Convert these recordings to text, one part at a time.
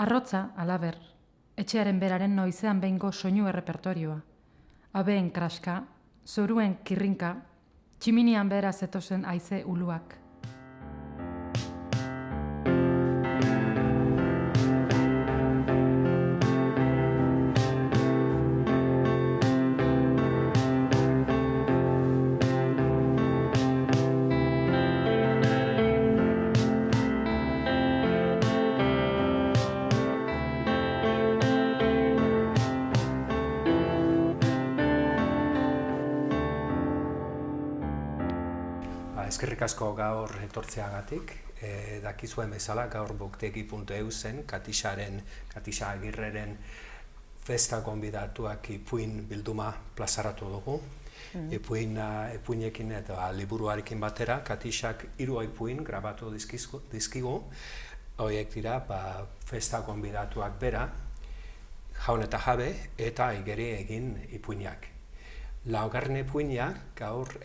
Arrotza, alaber, etxearen beraren noizean behingo soinu errepertorioa. Abeen kraska, zoruen kirrinka, tximinian bera zetozen haize uluak. Eskerrik asko gaur etortzeagatik, dakizuen bezala gaur boktegi.eu zen Katixa Agirreren festa gonbidatuak ipuin bilduma plazaratu dugu. Ipuinekin eta liburuarekin batera, Katixak 3 ipuin grabatu dizkigu. Horiek dira festa gonbidatuak bera, jaun eta jabe eta igeri egin ipuinak. Laugarren ipuina gaur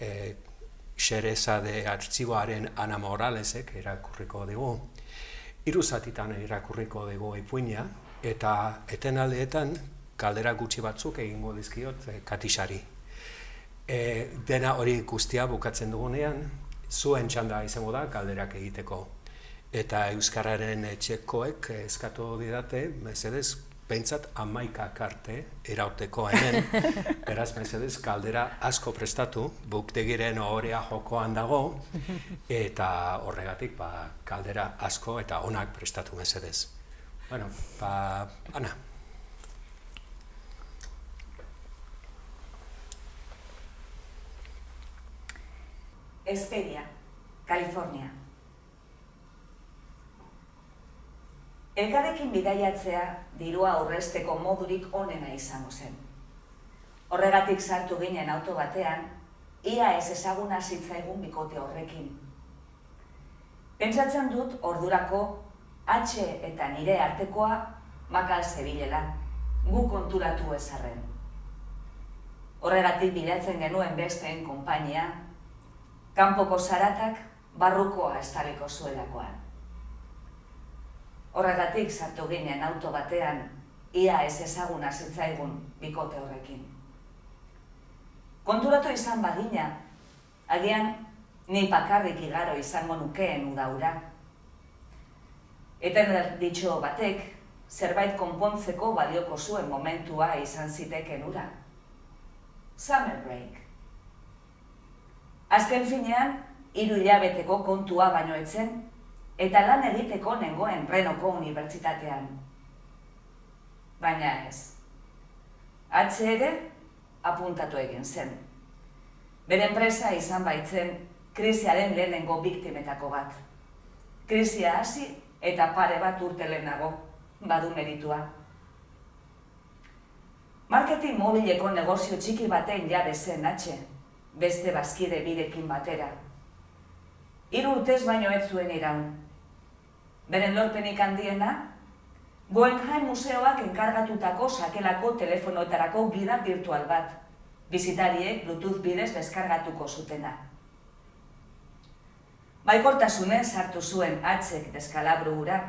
Xereza de Artxiboaren Ana Moralesek irakurriko dugu. 3 zatitan irakurriko dugu ipuina, eta etenaldeetan galdera gutxi batzuk egingo dizkiot Katixari. Dena hori guztia bukatzen dugunean, zuen txanda izango da galderak egiteko. Eta Euskararen etxekoek eskatu didate, mesedez, behintzat 11 arte irauteko hemen, beraz mesedez galdera asko prestatu, buktegiren ohorea jokoan dago, eta horregatik galdera asko eta onak prestatu mesedez. Bueno, Ana. Hesperia, California. Elkarrekin bidaiatzea dirua aurrezteko modurik onena izango zen. Horregatik sartu ginen auto batean, ia ez ezaguna zitzaigun bikote horrekin. Pentsatzen dut ordurako H eta nire artekoa makal zebilela, gu konturatu ezarren. Horregatik bilatzen genuen besteen konpainia, kanpoko zaratak barrukoa estaliko zuelakoan. Horregatik sartu ginen auto batean, ia ez ezaguna zitzaigun bikote horrekin. Konturatu izan bagina, agian ni bakarrik igaro izango nukeen udaura. Eten erditxo batek, zerbait konpontzeko balioko zuen momentua izan ziteken ura. Summer break. Azken finean, 3 hilabeteko kontua baino etzen, eta lan egiteko nengoen Renoko unibertsitatean. Baina ez. H ere apuntatu egin zen. Bere enpresa izan baitzen krisiaren lehenengo biktimetako bat. Krisia hasi eta pare bat urte lehenago, badu meritua. Marketing mobileko negozio txiki baten jabe zen H, beste bazkide birekin batera. 3 urtez baino ez zuen iraun. Beren lorpenik handiena, Guggenheim Museoak enkargatutako sakelako telefonoetarako gida virtual bat, bisitariek Bluetooth bidez deskargatuko zutena. Baikortasunen sartu zuen H-ek deskalabru hura.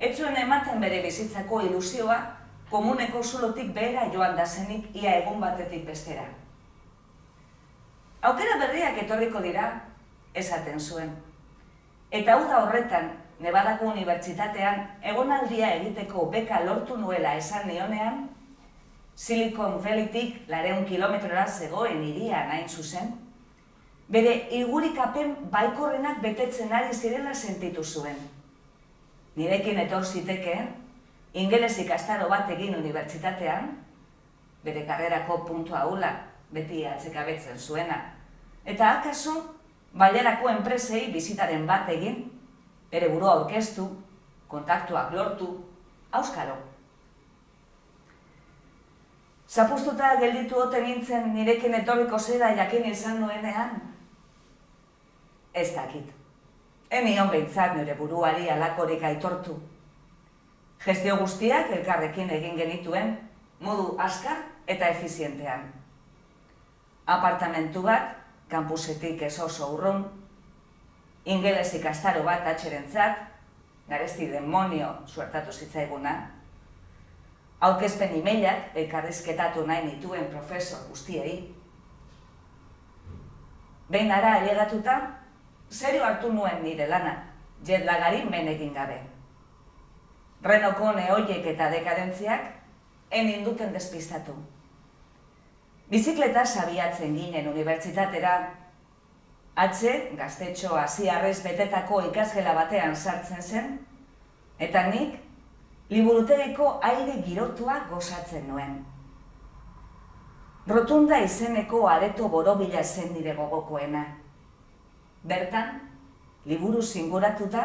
Ez zuen ematen bere bizitzako ilusioa, komuneko zulotik behera joan da zenik ia egun batetik bestera. Aukera berriak etorriko dira, esaten zuen. Eta uda horretan, Nevadako unibertsitatean egonaldia egiteko beka lortu nuela esan nionean, Silicon Valleytik 200 kilometrora zegoen hirian hain zuzen, bere igurikapen baikorrenak betetzen ari zirela sentitu zuen. Nirekin etor zitekeen, ingeles ikastaro bat egin unibertsitatean, bere karrerako puntua hula beti atzekabetzen zuena, eta akaso bailarako enpresei bizitaren bat egin, bere burua aurkeztu, kontaktuak lortu, auskalo. Zapustuta gelditu ote nintzen nirekin etorriko zera jakin izan nuenean? Ez dakit. Enion behintzat nire buruari alakorik aitortu. Gestio guztiak elkarrekin egin genituen, modu askar eta efizientean. Apartamentu bat, kampusetik ez oso urrun, ingeles ikastaro bat H-rentzat, garesti demonio suertatu zitzaiguna, aurkezpen emailak elkarrizketatu nahi nituen profesor guztiei. Behin ara ailegatuta, serio hartu nuen nire lana, jetlagari men egin gabe. Renoko nehoiek eta dekadentziak ninduten despistatu. Bizikleta abiatzen ginen unibertsitatera, gaztetxo hasiarrez betetako ikasgela batean sartzen zen, eta nik liburutegiko aire girotua gozatzen nuen. Rotunda izeneko areto borobila zen nire gogokoena. Bertan, liburu zinguratuta,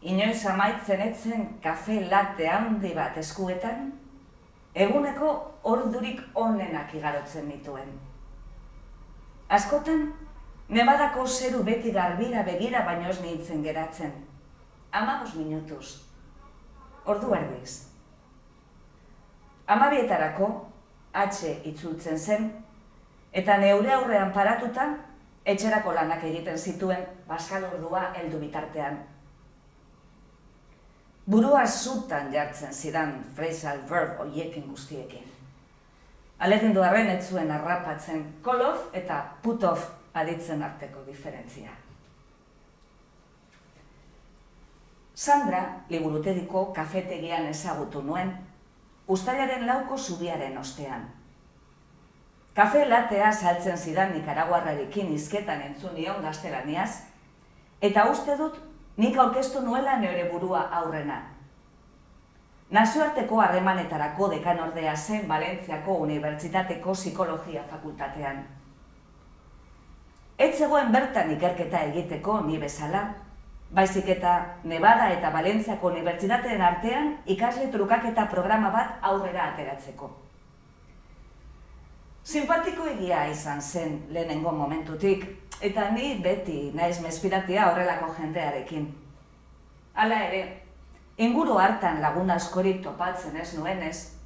inoiz amaitzen etzen kafe latte handi bat eskuetan, eguneko ordurik onenak igarotzen nituen. Askotan, Nevadako zeru beti garbira begira baino ez nintzen geratzen. 15 minutuz. Ordu erdiz. 12etarako itzultzen zen, eta neure aurrean paratuta, etxerako lanak egiten zituen bazkalordua heldu bitartean. Burua zutan jartzen zidan phrasal verb horiekin guztiekin. Alegindu arren ez zuen harrapatzen call off eta put off aditzen arteko diferentzia. Sandra liburutegiko kafetegian ezagutu nuen, uztailaren 4ko zubiaren ostean. Kafe latea saltzen zidan nikaraguarrarekin hizketan entzun nion gaztelaniaz, eta uste dut nik aurkeztu nuela neure burua aurrena. Nazioarteko harremanetarako dekanordea zen Valentziako Unibertsitateko Psikologia Fakultatean. Ez zegoen bertan ikerketa egiteko ni bezala, baizik eta Nevada eta Valentziako Unibertsitateen artean ikasle trukaketa programa bat aurrera ateratzeko. Simpatiko egia izan zen lehenengo momentutik, eta ni beti naiz mesfidatia horrelako jendearekin. Hala ere, inguru hartan lagun askorik topatzen ez nuenez,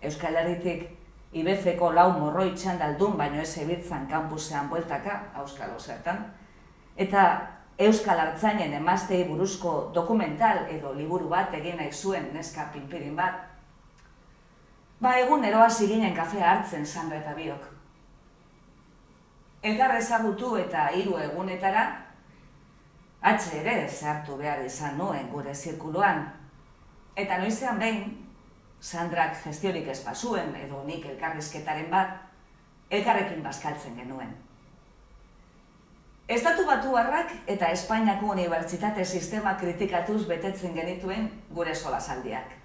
Euskal Herritik IBF-ko 4 morroi txandaldun baino ez ebiltzan kampusean bueltaka, auskalo zertan, eta Euskal Artzainen emaztei buruzko dokumental edo liburu bat egin nahi zuen neska pinpirin bat. Egunero hasi ginen kafea hartzen Sandra eta biok. Elkar ezagutu eta 3 egunetara, ere sartu behar izan nuen gure zirkuluan, eta noizean behin, Sandrak gestiorik ez bazuen edo nik elkarrizketaren bat, elkarrekin bazkaltzen genuen. Estatu Batuarrak eta Espainiako unibertsitate sistema kritikatuz betetzen genituen gure solasaldiak.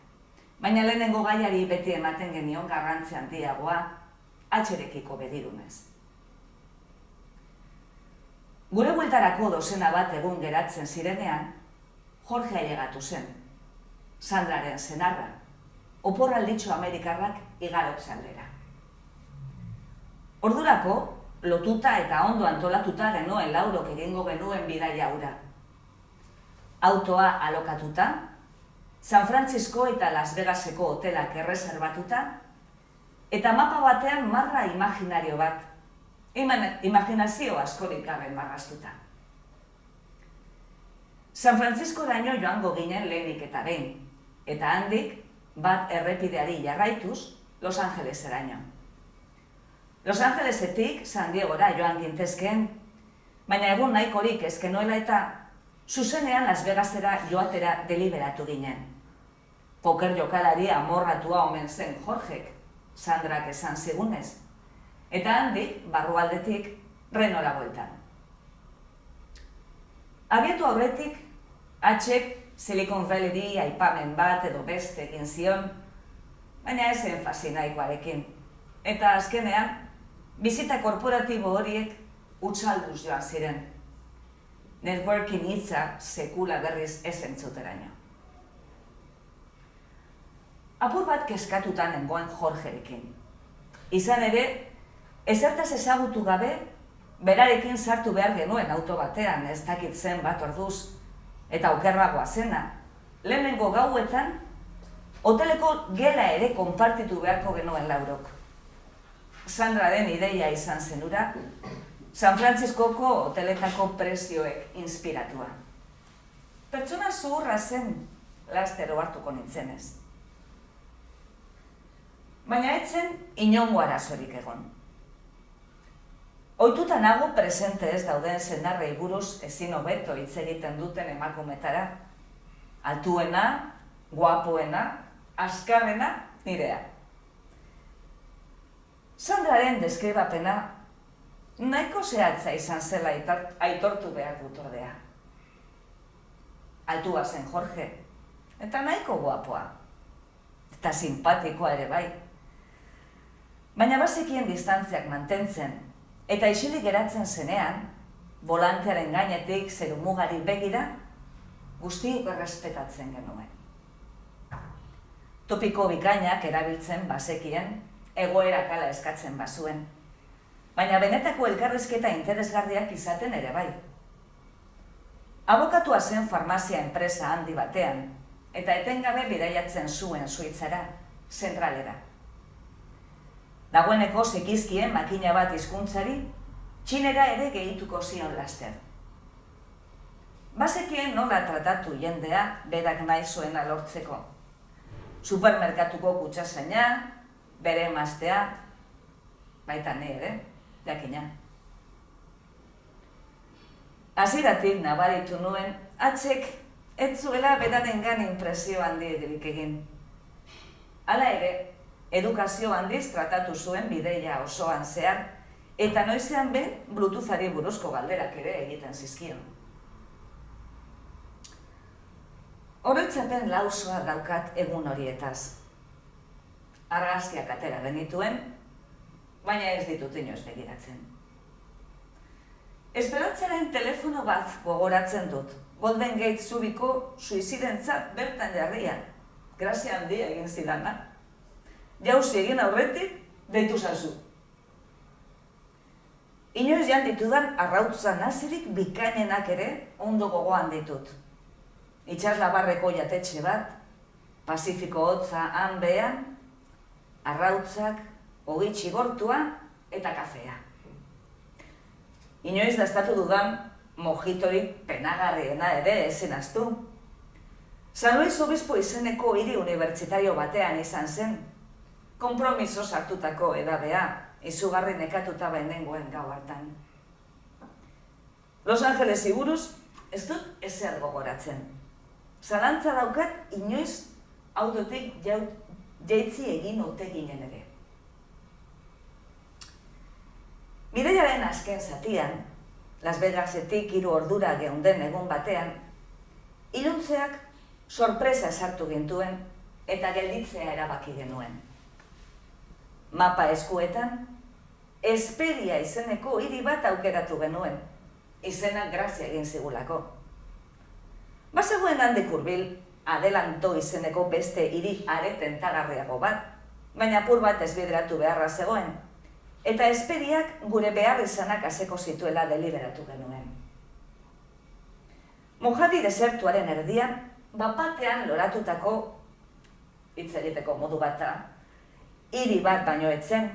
Baina lehenengo gaiari beti ematen genion garrantzi handiagoa, atxerekiko begirunez. Gure bueltarako dozena bat egun geratzen zirenean, Jorge ailegatu zen, Sandraren senarra, oporralditxo amerikarrak igarotze aldera. Ordurako, lotuta eta ondo antolatuta genuen laurok egingo genuen bidaia hura. Autoa alokatuta, San Francisco eta Las Vegaseko hotelak erreserbatuta, eta mapa batean marra imaginario bat, imaginazio askorik gabe marraztuta. San Francisco daño joango ginen lehenik eta behin, eta handik bat errepideari jarraituz Los Angeleseraino. Los Angelesetik San Diegora joan gintezkeen, baina egun nahikorik ezkenuela eta zuzenean Las Vegasera joatera deliberatu ginen. Poker jokalari amorratua omen zen Jorgek, Sandrak esan zigunez, eta handik, barrualdetik, Renora bueltan. Abiatu aurretik, Hatxek Silicon Valley aipamen bat edo beste egin zion, baina ez enfasi nahikoarekin. Eta azkenean, bizita korporatibo horiek hutsalduz joan ziren. Networking hitza sekula berriz ez entzuteraino. Apur bat kezkatuta nengoen Jorgerekin. Izan ere, ezertaz ezagutu gabe, berarekin sartu behar genuen auto batean ez dakit zen bat orduz, eta okerragoa zena, lehenengo gauetan, hoteleko gela ere konpartitu beharko genuen laurok. Sandraren ideia izan zenura, San Franciscoko hoteletako prezioek inspiratua. Pertsona zuhurra zen, lastero hartuko nintzenez. Baina etzen inongo arazorik egon. Ohituta nago presente ez dauden senarrei buruz ezin hobeto hitz egiten duten emakumetara. Altuena, guapoena, azkarrena, nirea. Sandraren deskribapena nahiko zehatza izan zela aitortu behar dut ordea. Altua zen Jorge, eta nahiko guapoa. Eta simpatikoa ere bai. Baina bazekien distantziak mantentzen, eta isilik geratzen zenean, volantearen gainetik zerumugari begira, guztiok errespetatzen genuen. Topiko bikainak erabiltzen bazekien, egoerak hala eskatzen bazuen, baina benetako elkarrizketa interesgarriak izaten ere bai. Abokatua zen farmazia enpresa handi batean, eta etengabe bidaiatzen zuen Suitzara, zentralera. Dagoeneko zekizkien makina bat hizkuntzari, txinera ere gehituko zion laster. Bazekien nola tratatu jendea berak nahi zuena lortzeko. Supermerkatuko kutxazaina, bere emaztea, baita ni ere, jakina. Hasieratik nabaritu nuen, atzek ez zuela berarengan inpresio handirik egin. Hala ere, edukazio handiz tratatu zuen bideia osoan zehar, eta noizean ben Bluetoothari buruzko galderak ere egiten zizkion. Oroitzapen lausoa daukat egun horietaz. Argazkiak atera genituen, baina ez ditut inoiz begiratzen. Esperantzaren telefono bat gogoratzen dut, Golden Gate Zubiko suizidentzat bertan jarria, grazia handia egin zidana. Jauzi egin aurretik, deitu zazu. Inoiz jan ditudan arrautza nazirik bikainenak ere ondo gogoan ditut. Itxaslabarreko jatetxe bat, Pazifiko hotza han behan, arrautzak, ogi txigortua eta kafea. Inoiz dastatu dudan mojitorik penagarriena ere ezin ahaztu. San Luis Obispo izeneko hiri unibertsitario batean izan zen, konpromiso sartutako edadea, izugarri nekatuta bainengoen gau hartan. Los Angelesi buruz ez dut ezer gogoratzen. Zalantza daukat inoiz autotik jaitzi egin ote ginen ere. Bidaiaren azken zatian, Las Vegasetik 3 ordura geunden egun batean, iluntzeak sorpresa sartu gintuen eta gelditzea erabaki genuen. Mapa eskuetan, Esperia izeneko hiri bat aukeratu genuen, izenak grazia egin zigulako. Bazegoen handik hurbil, Adelanto izeneko beste hiri are tentagarriago bat, baina apur bat ezbideratu beharra zegoen, eta Esperiak gure behar izanak haseko zituela deliberatu genuen. Mojadi desertuaren erdian, bapatean loratutako, hitz egiteko modu bata, hiri bat baino etzen,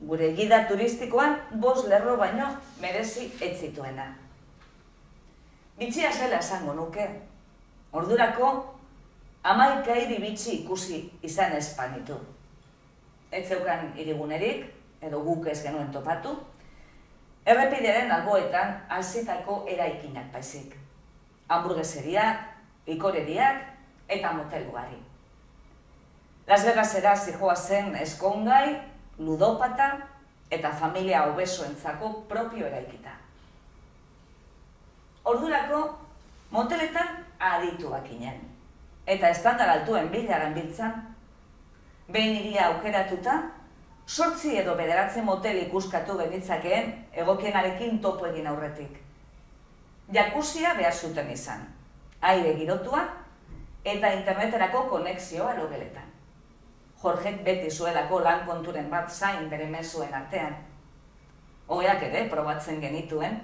gure gida turistikoan 5 lerro baino merezi ez zituena. Bitxia zela esango nuke, ordurako 11 hiri bitxi ikusi izan ez banitu. Ez zeukan hirigunerik, edo guk ez genuen topatu, errepidearen alboetan alzitako eraikinak baizik. Hamburgueseriak, likoreriak eta motel ugari. Las Vegasera zijoa zen eskongai, ludopata eta familia obesoentzako propio eraikita. Ordurako moteletan adituak ginen, eta estandar altuen bilaran biltzan, behin hiria aukeratuta, 8 edo 9 motel ikuskatu genitzakeen egokienarekin topo egin aurretik. Jakuzia behar zuten izan, aire girotua eta interneterako konexioa logeletan. Jorgek beti zuelako lan konturen bat zain bere mezuen artean. Oheak ere probatzen genituen,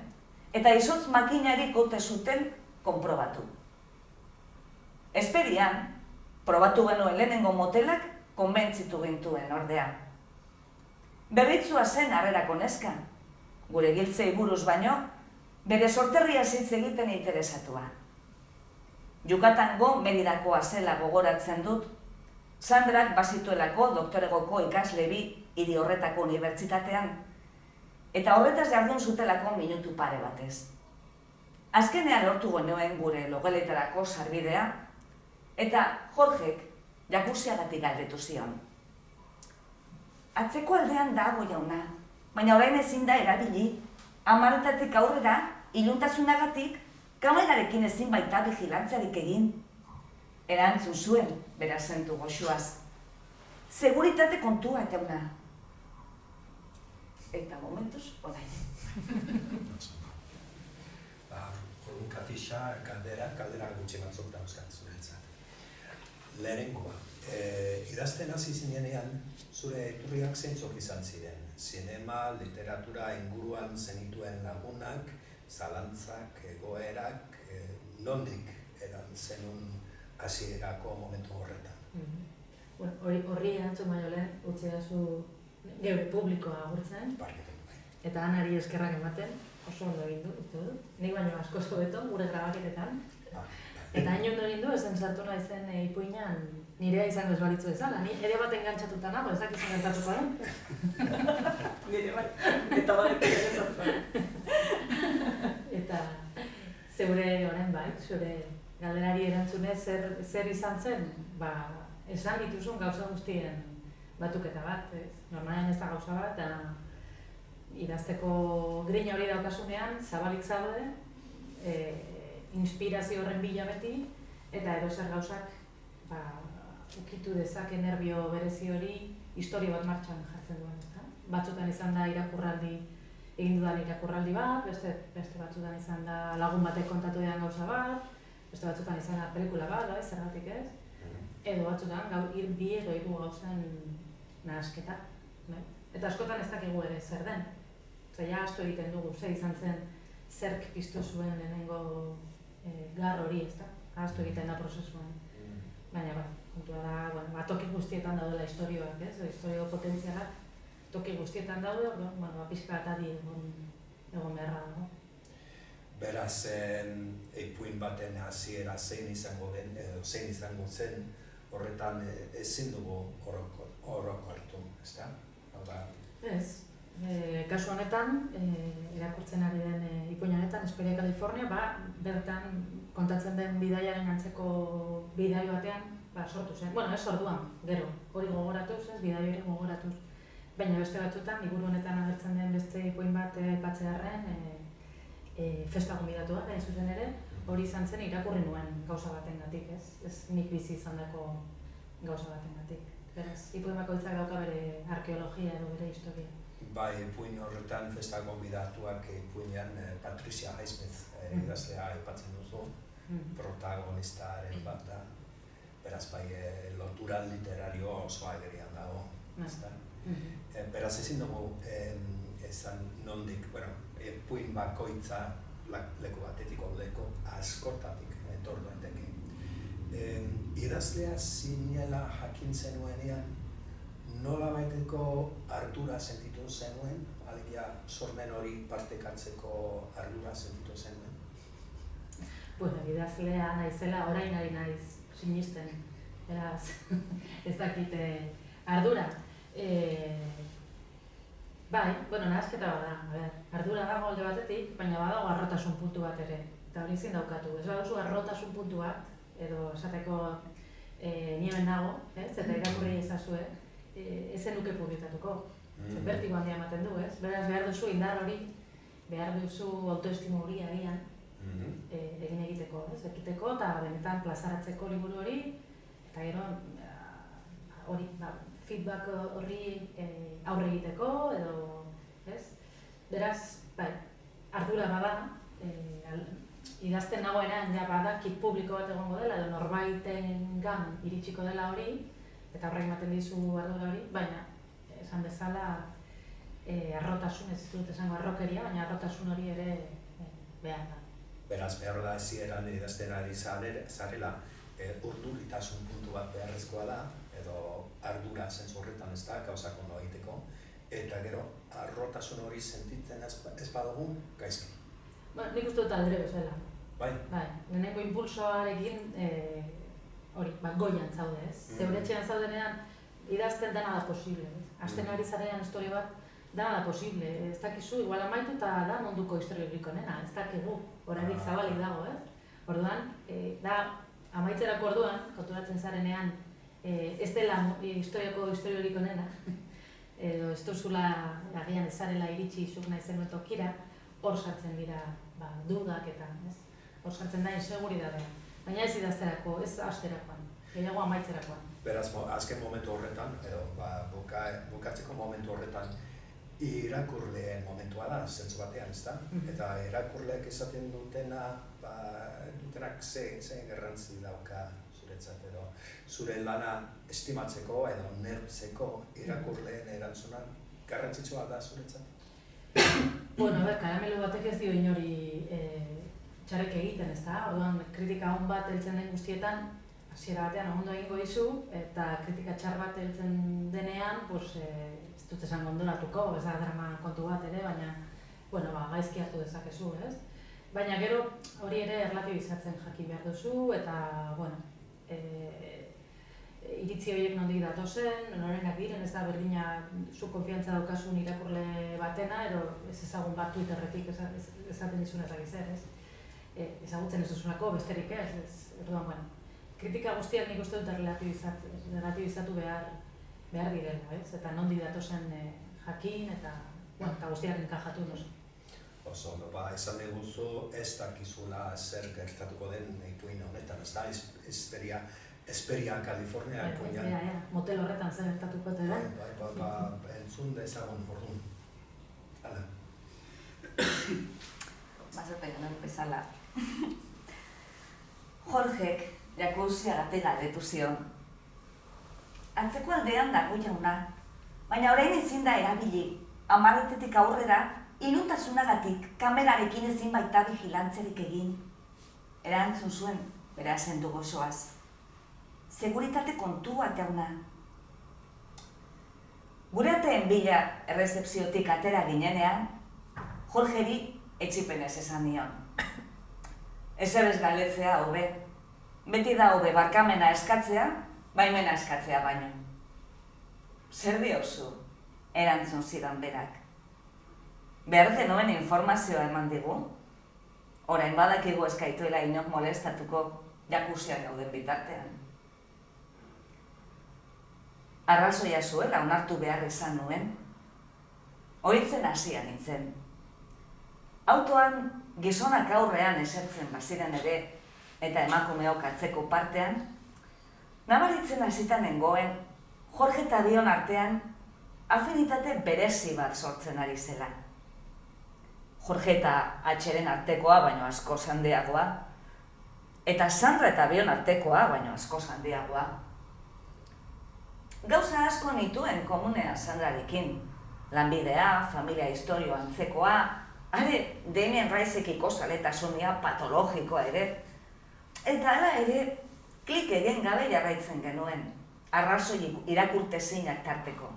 eta izotz makinari kote zuten konprobatu. Esperian, probatu genuen lehenengo motelak konbentzitu gintuen ordea. Berritzua zen harrerako neska, gure giltzei buruz baino, bere sorterria hitz egiten interesatua. Yucatango Meridakoa zela gogoratzen dut, Sandrak bazituelako doktoregoko ikasle bi hiri horretako unibertsitatean, eta horretaz jardun zutelako minutu pare batez. Azkenean lortu genuen gure logeletarako sarbidea, eta Jorgek jakuziagatik galdetu zion. Atzeko aldean dago jauna, baina orain ezin da erabili, 10 aurrera, iluntasunagatik, kamerarekin ezin baita vigilantziarik egin. Erantzun zuen, berazentu goxuaz. Seguritate kontua, jauna. Eta momentuz, orain. Orduan Katixa, galdera gutxi batzuk dauzkat zuretzat. Lehenengoa, idazten hasi zinenean, zure iturriak zeintzuk izan ziren. Zinema, literatura inguruan zenituen lagunak, zalantzak, egoerak, nondik eran zenun hasierako momentu horretan. Horri erantzun baino lehen, utzi dazu geure publikoa agurtzen, eta Anari eskerrak ematen, oso ondo egin du, nik baino asko hobeto gure grabaketetan. Eta hain ondo egin du, ezen sartu naizen ipuinan nirea izango ez balitzu bezala, ni ere bat engantzatuta nago, ezak izan gertatuko den. Nire bai, eta badetik ere zartu. Eta zeure orain bai, zure galderari erantzunez zer izan zen, esan dituzun gauza guztien batuketa bat, normalean ez da gauza bat, eta idazteko grina hori daukasunean, zabalik zaude, inspirazio horren bila beti, eta edozer gauzak ukitu dezake nerbio berezi hori historia bat martxan jartzen duen. Batzutan izan da egin dudan irakurraldi bat, beste batzutan izan da lagun batek kontatu dean gauza bat, beste batzutan izan da pelikula bat, zergatik ez? Edo batzutan bi edo hiru gauzan nahasketa. Eta askotan ez dakigu ere zer den. Ja asko egiten dugu, zer izan zen zerk piztu zuen lehenengo gar hori, ez da? Asko egiten da prozesuan. Baina, kontua da, toki guztietan daudela istorioak, ez? Historio potentzialak toki guztietan daude, pixka bat adi egon beharra dago. Beraz, ipuin baten hasiera zein izango zen, horretan ezin dugu orokortu, ezta? Ez. Kasu honetan, irakurtzen ari den ipuin honetan, Esperia California, bertan kontatzen den bidaiaren antzeko bidai batean sortu zen. Bueno, ez orduan, gero, hori gogoratuz, bidai hori gogoratuz. Baina beste batzutan, liburu honetan agertzen den beste ipuin bat aipatzearren, festa gonbidatua, hain zuzen ere, hori izan zen irakurri nuen gauza batengatik, ez? Ez nik bizi izandako gauza batengatik. Beraz, ipuin bakoitzak dauka bere arkeologia edo bere historia. Bai, ipuin horretan festa gonbidatuak ipuinean Patricia Highsmith idazlea aipatzen duzu, protagonistaren bat da. Beraz, bai, lotura literario oso agerian dago. Beraz, ezin dugu esan nondik, ipuin bakoitza leku batetik leku askotatik etor daiteke. Idazlea zinela jakin zenuenean, nola baiteko ardura sentitu zenuen, alegia sormen hori partekatzeko ardura sentitu zenuen? Idazlea naizela, orain ari naiz sinisten, beraz, ez dakite ardura. Bai, nahasketa bada, ardura dago alde batetik, baina badago arrotasun puntu bat ere, eta hori ezin daukatu. Ez baduzu arrotasun puntu bat, edo esateko ni hemen nago, eta irakurri ezazue, ezen nuke publikatuko. Bertigo handia ematen du, ez? Beraz, behar duzu indar hori, behar duzu autoestimu hori agian egin egiteko, ez? Ekiteko eta benetan plazaratzeko liburu hori, eta gero hori, feedback horri aurre egiteko, edo, ez? Beraz, bai, ardura bada, idazten nagoenean ja badakit publiko bat egongo dela, edo norbaitengan iritsiko dela hori, eta horrek ematen dizu ardura hori, baina esan bezala arrotasun, ez dut esango arrokeria, baina arrotasun hori ere behar da. Beraz, behar da hasieran idazten ari zarela, urduritasun puntu bat beharrezkoa da, edo ardura zentzu horretan ez da, gauzak ondo egiteko, eta gero arrotasun hori sentitzen ez badugu, gaizki. Nik uste dut aldre bezala. Bai. Lehenengo impulsoarekin hori, goian zaude, ez? Zeure etxean zaudenean idazten dena da posible, ez? Azten ari zarean historia bat, dena da posible. Ez dakizu, igual amaitu eta da munduko historiorik onena, ez dakigu, oraindik zabalik dago, ez? Orduan, da amaitzerako orduan, konturatzen zarenean, ez dela historiorik onena, edo ez duzula agian ezarela iritsi zuk nahi zenuen tokira, hor sartzen dira dudak eta, ez? Hor sartzen da inseguridadea. Baina ez idazterako, ez asterakoan, gehiago amaitzerakoan. Beraz, azken momentu horretan, edo bukatzeko momentu horretan, irakurleen momentua da, zentzu batean, ezta? Eta irakurleek esaten dutenak ze garrantzi dauka zuretzat, edo zure lana estimatzeko edo neurtzeko irakurleen erantzunan garrantzitsua da zuretzat? Bueno, karamelo batek ez dio inori txarrik egiten, ezta? Orduan, kritika on bat heltzen den guztietan, hasiera batean ondo egingo dizu, eta kritika txar bat heltzen denean, ez dut esan gondolatuko, ez da drama kontu bat ere, baina, bueno, gaizki hartu dezakezu, ez? Baina gero hori ere erlatibizatzen jakin behar duzu, eta, bueno, iritzi horiek nondik datozen, norenak diren, ez da berdina zu konfiantza daukasun irakurle batena, edo ez ezagun bat Twitterretik esaten dizun ezagizer, ez? Ezagutzen ez duzunako, besterik ez, orduan, bueno, kritika guztiak nik uste dut relatibizatu behar direla, ez? Eta nondik datozen jakin, eta guztiak enkajatu nozu. Oso, esan diguzu ez dakizula zer gertatuko den ipuin honetan, ez da, Esperia, California, ipuinan. Motel horretan zer gertatuko den. Entzun dezagun orduan. Hala. Bazetan bezala. Jorgek Jakuziagatik galdetu zion. Antzeko aldean dago jauna, baina orain ezin da erabili. 10 aurrera, iluntasunagatik kamerarekin ezin baita vigilantzerik egin. Erantzun zuen, bera zendu gozoaz. Seguritate kontua, jauna. Gure ateen bila errezepziotik atera ginenean, Jorgeri etxipenez esan nion. Ezer ez galdetzea hobe. Beti da hobe barkamena eskatzea, baimena eskatzea baino. Zer diozu? Erantzun zidan berak. Behar genuen informazioa eman digu? Orain badakigu eskaituela inok molestatuko Jakuzian gauden bitartean. Arrazoia zuela onartu behar izan nuen. Horitzen hasia nintzen. Autoan gizonak aurrean esertzen baziren ere, eta emakumeok atzeko partean, nabaritzen hasita nengoen, Jorge eta bion artean, afinitate berezi bat sortzen ari zela. Jorge eta Atxeren artekoa baino asko handiagoa, eta Sandra eta bion artekoa baino asko handiagoa. Gauza asko nituen komunea Sandrarekin, lanbidea, familia historio antzekoa, are Damien Riceekiko zaletasunia patologikoa ere, eta hala ere, klik egin gabe jarraitzen genuen, arrazoi irakurtezinak tarteko.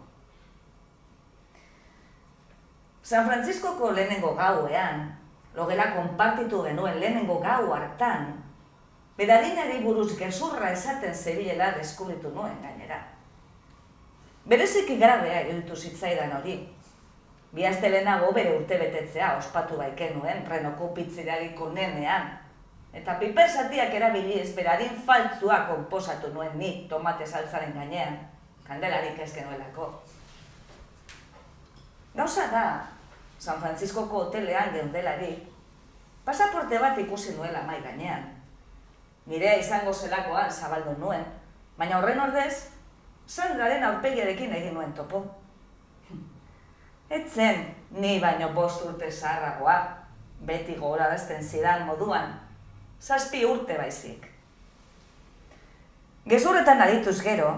San Franciscoko lehenengo gauean, logela konpartitu genuen lehenengo gau hartan, beradinari buruz gezurra esaten zebilela deskubritu nuen gainera. Bereziki grabea iruditu zitzaidan hori. 2 aste lehenago bere urtebetetzea ospatu baikenuen Renoko pizzeriarik onenean, eta piper zatiak erabiliz beradin faltzua konposatu nuen ni tomate saltzaren gainean, kandelarik ez genuelako. Gauza da, San Franciscoko hotelean geundelarik, pasaporte bat ikusi nuela mai gainean. Nirea izango zelakoan zabaldu nuen, baina horren ordez, Sandraren aurpegiarekin egin nuen topo. Etzen, ni baino 5 urte zaharragoa, beti gogorarazten zidan moduan, 7 urte baizik. Gezurretan adituz gero,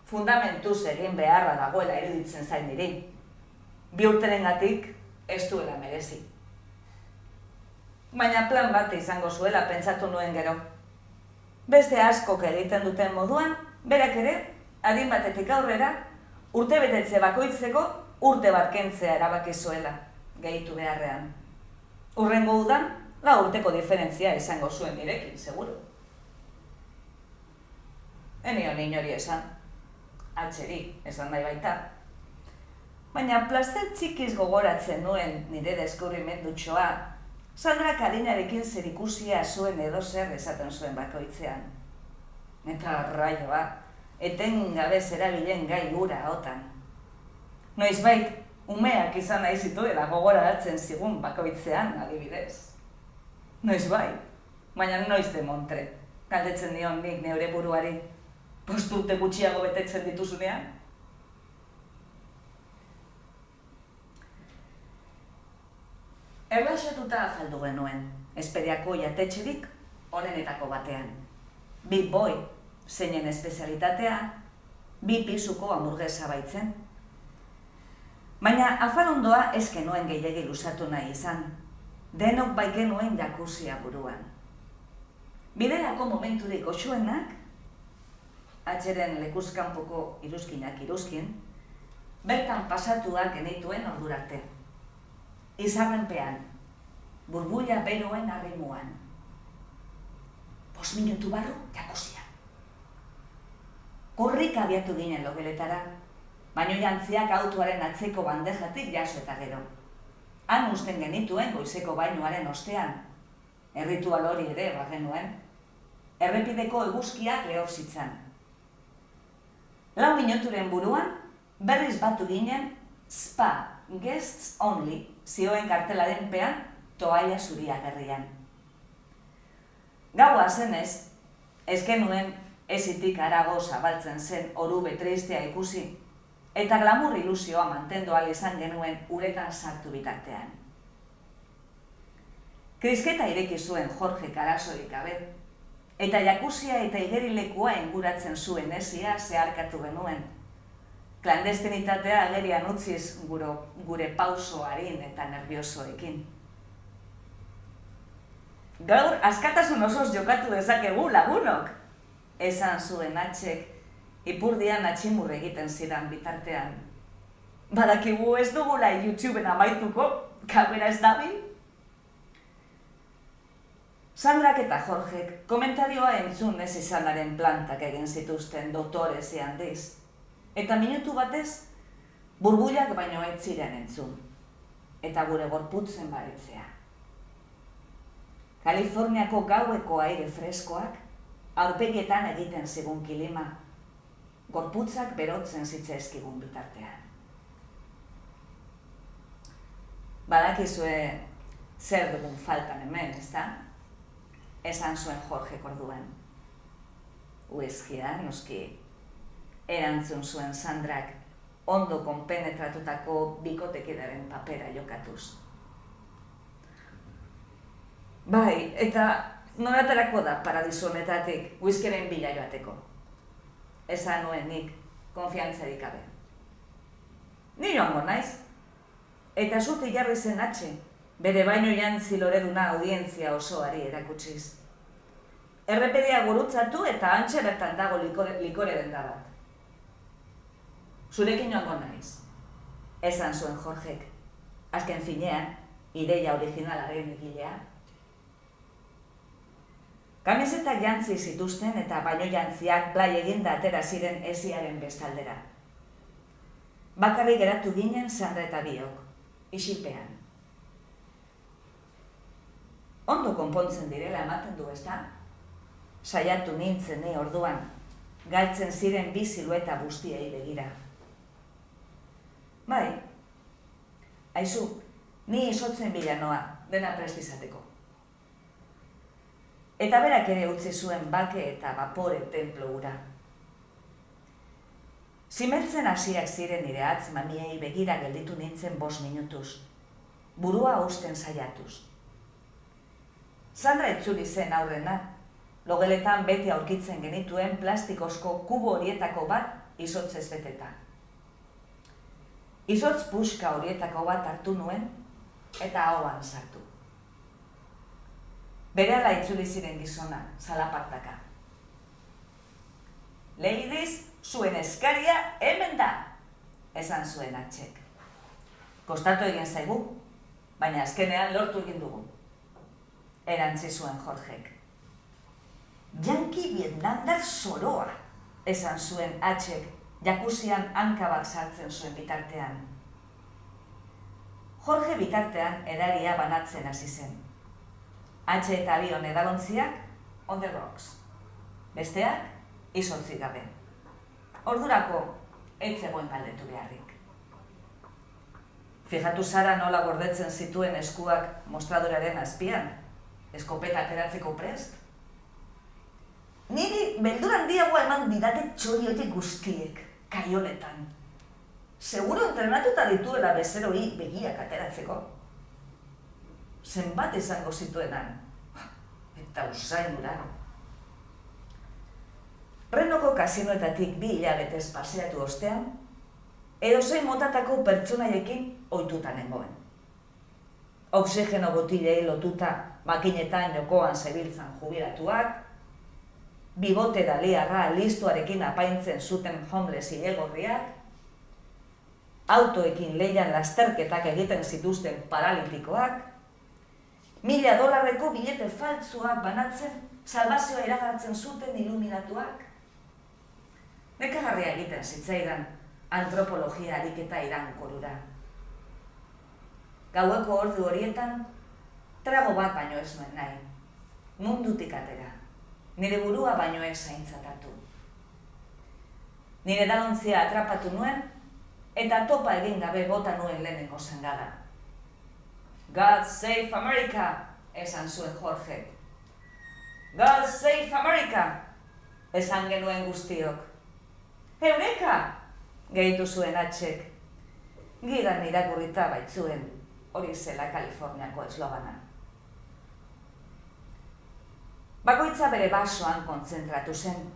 fundamentuz egin beharra dagoela iruditzen zain niri. 2 urterengatik ez duela merezi. Baina plan bat izango zuela pentsatu nuen gero. Beste askok egiten duten moduan, berak ere, adin batetik aurrera, urtebetetze bakoitzeko urte bat kentzea erabaki zuela, gehitu beharrean. Hurrengo udan, 4 joteko diferentzia izango zuen nirekin, seguru. Enion inori esan, atxeri, esan nahi baita. Baina plazer txikiz gogoratzen nuen nire deskubrimendutxoa, Sandrak adinarekin zerikusia zuen edozer esaten zuen bakoitzean. Eta raioa, etengabe zerabilen gai hura otan. Noizbait, umeak izan nahi zituela gogoratzen zigun bakoitzean, adibidez. Noizbait, baina noiz de montre, galdetzen dion nik neure buruari, 5 urte gutxiago betetzen dituzunean. Erlaxatuta afaldu genuen, Esperiako jatetxerik onenetako batean. Big Boy, zeinen espezialitatea, 2 pisuko hamburguesa baitzen. Baina afalondoa ez genuen gehiegi luzatu nahi izan, denok bai genuen jakuzia buruan. Biderako momenturik goxuenak, atxeren lekuzkanpoko iruzkinak iruzkin, bertan pasatuak genituen ordurarte. Izarrenpean, burbuila beroen arrimuan. 5 minutu barru, jakuzia. Korrik abiatu ginen logeletara, baino jantziak autoaren atzeko bandejatik jaso eta gero. Han usten genituen goizeko bainuaren ostean, erritual hori ere bagenuen, errepideko eguzkiak lehor zitzan. 4 minuturen buruan, berriz batu ginen spa, guests only, zioen kartelaren pean, toalla zuria gerrian. Gaua zenez, ez genuen ezitik harago zabaltzen zen orube tristea ikusi, eta glamur ilusioa mantendu ahal izan genuen uretan sartu bitartean. Krisketa ireki zuen Jorge arazorik gabe, eta jakuzia eta igerilekua inguratzen zuen esia zeharkatu genuen. Klandestinitatea agerian utziz gure pauso harin eta nerviosoekin. Gaur askatasun osoz jokatu dezakegu lagunok, esan zuen atxek, ipurdian atximur egiten zidan bitartean. Badakigu ez dugula YouTubeen amaituko, kamera ez dabil? Sandrak eta Jorgek komentarioa entzun ez izanaren plantak egin zituzten doktore handiz. Eta minutu batez, burbuilak baino ez ziren entzun, eta gure gorputzen baretzea. Kaliforniako gaueko aire freskoak, aurpegietan egiten zigun kilima, gorputzak berotzen zitzaizkigun bitartean. Badakizue zer dugun faltan hemen, ezta? Esan zuen Jorgek orduan. Uizkia, noski, erantzun zuen Sandrak, ondo konpenetratutako bikotekidaren papera jokatuz. Bai, eta noraterako da paradisu honetatik uizkeren bila joateko. Esan nuen nik, konfiantzarik gabe. Ni joango naiz. Eta zuti jarri zen atxe, bere baino jantzi loreduna audientzia osoari erakutsiz. Errepedia gurutzatu eta hantxe bertan dago likore denda bat. Zurekin joango naiz, esan zuen Jorgek, azken finean, ideia originalaren egilea. Kamisetak jantzi zituzten eta baino jantziak blai eginda atera ziren esiaren bestaldera. Bakarrik geratu ginen Sandra eta biok, isilpean. Ondo konpontzen direla ematen du, ezta? Saiatu nintzen orduan, galtzen ziren bi silueta guztiei begira. Bai, aizu, ni izotzen bila noa, dena prest izateko. Eta berak ere utzi zuen bake eta bapore templo hura. Zimertzen hasiak ziren nire hatz mamiei begira gelditu nintzen 5 minutuz, burua hausten saiatuz. Sandra itzuli zen aurrena, logeletan beti aurkitzen genituen plastikozko kubo horietako bat izotzez beteta. Izotz puska horietako bat hartu nuen eta ahoan sartu. Berehala itzuli ziren gizona, zalapartaka. Ladies, zuen eskaria hemen da, esan zuen atxek. Kostatu egin zaigu, baina azkenean lortu egin dugu. erantzi zuen Jorgek. Janki Vietnamdar zoroa, esan zuen Hatxek, jakuzian hanka bat sartzen zuen bitartean. Jorge bitartean edaria banatzen hasi zen. Hatxe eta bion edalontziak on the rocks. Besteak, izontzik gabe. Ordurako, ez zegoen galdetu beharrik. Fijatu zara nola gordetzen zituen eskuak mostradoraren azpian, eskopeta ateratzeko prest? Niri beldur handiagoa eman didate txori horiek guztiek, kaionetan. Seguro entrenatuta dituela bezeroi begiak ateratzeko. Zenbat izango zituenan, eta usainura. Renoko kasinoetatik 2 hilabetez paseatu ostean, edozein motatako pertsonaiekin ohituta nengoen. Oxigeno botilei lotuta makinetan jokoan zebiltzan jubilatuak, bibote daliarra listuarekin apaintzen zuten homeless ilegorriak, autoekin leian lasterketak egiten zituzten paralitikoak, $1000 bilete faltsuak banatzen, salbazioa iragartzen zuten iluminatuak. Nekagarria egiten zitzaidan antropologia ariketa irankorura. Gaueko ordu horietan, trago bat baino ez nuen nahi, mundutik atera, nire burua baino ez zaintzatatu. Nire edalontzia atrapatu nuen, eta topa egin gabe bota nuen lehenengo zangada. God save America, esan zuen Jorge. God save America, esan genuen guztiok. Eureka, gehitu zuen Hatxek. Gidan irakurrita baitzuen, hori zela Kaliforniako eslogana. Bakoitza bere basoan kontzentratu zen,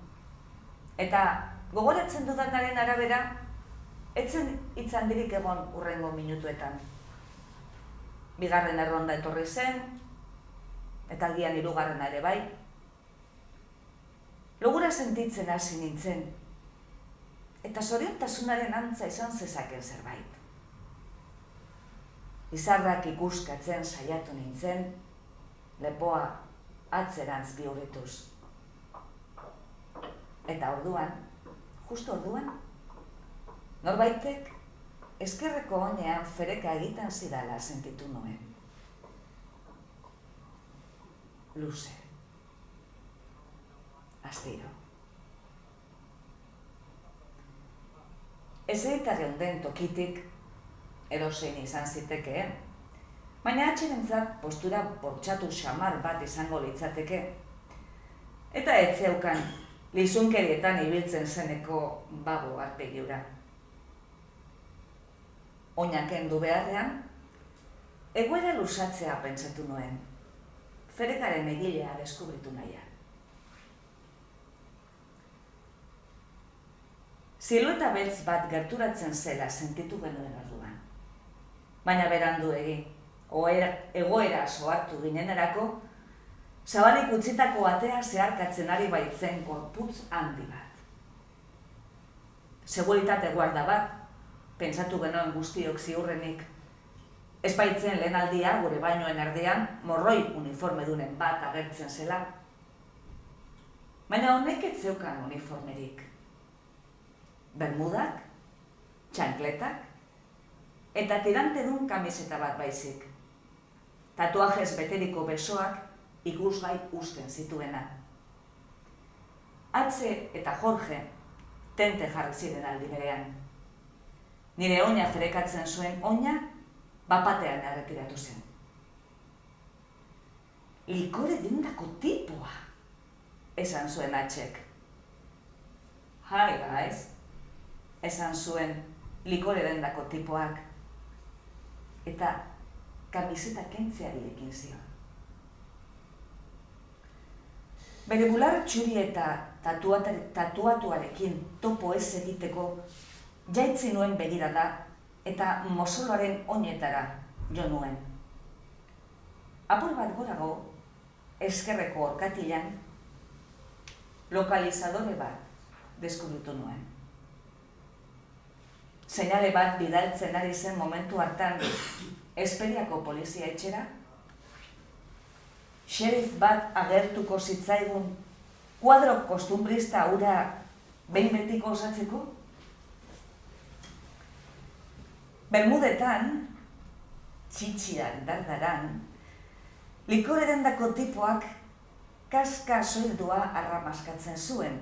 eta gogoratzen dudanaren arabera, etzen hitzandirik egon hurrengo minutuetan. Bigarren erronda etorri zen, eta agian 3. ere bai. Logura sentitzen hasi nintzen, eta zoriontasunaren antza izan zezaken zerbait. Izarrak ikuskatzen saiatu nintzen, lepoa atzerantz bihurrituz. Eta orduan, justu orduan, norbaitek ezkerreko oinean fereka egiten zidala sentitu nuen. Luze. Astiro. Ezeita geunden tokitik, edozein izan zitekeen, baina Hatxerentzat postura bortxatu xamar bat izango litzateke, eta ez zeukan lizunkerietan ibiltzen zeneko bago bat begiura. Oinak kendu beharrean, egoera lusatzea pentsatu nuen, ferekaren egilea deskubritu nahian. Silueta beltz bat gerturatzen zela sentitu genuen orduan. Baina berandu egoera soartu ginenerako, zabalik utzitako atea zeharkatzen ari baitzen gorputz handi bat. Seguritate guarda bat, pentsatu genuen guztiok ziurrenik. Ez baitzen lehen aldia gure bainoen erdian morroi uniformedunen bat agertzen zela. Baina honek ez zeukan uniformerik. Bermudak, txankletak, eta tirantedun kamiseta bat baizik. Tatuajes beteriko besoak ikusgai uzten zituena. Hatxe eta Jorge tente jarri ziren aldi berean. Nire oina ferekatzen zuen oina, bapatean erretiratu zen. Likore dindako tipoa, esan zuen Hatxek. Hi guys, esan zuen likore dendako tipoak, eta kamiseta kentzeari ekin zion. Bere bular txuri eta tatuatuarekin topo ez egiteko jaitzi nuen begirada eta mozoloaren oinetara jo nuen. Apur bat gorago, ezkerreko orkatilan, lokalizadore bat deskubritu nuen. Seinale bat bidaltzen ari zen momentu hartan Esperiako polizia etxera, Sheriff bat agertuko zitzaigun kuadro kostumbrista hura behin betiko osatzeko? Bermudetan, txitxian dardaran, likore dendako tipoak kaska soildua arramaskatzen zuen,